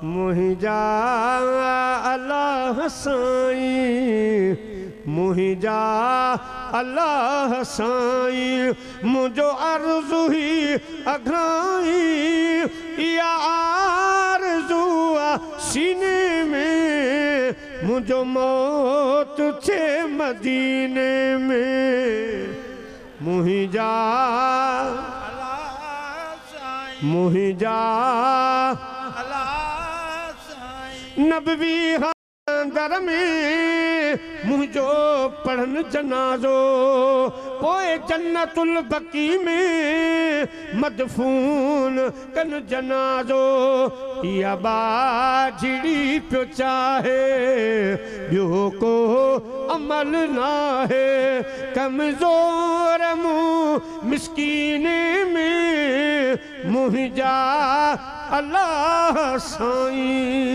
मुहिंजा अल्लाह साईं, मुहिंजा अल्लाह साईं, मुझो अर्ज़ु ही अघाई, या आरज़ू सीने में, मुझो मौत छे मदीने में। मुहिंजा मुहिंजा नबवी दर में मुझो पढ़न जनाजो, पोए जन्नतुल बकी में मदफून कन जनाजो। या बाजड़ी प्यो चाहे बियो को अमल ना है, कमजोर मुँह मिस्कीने में मुहिंजा अल्लाह साईं।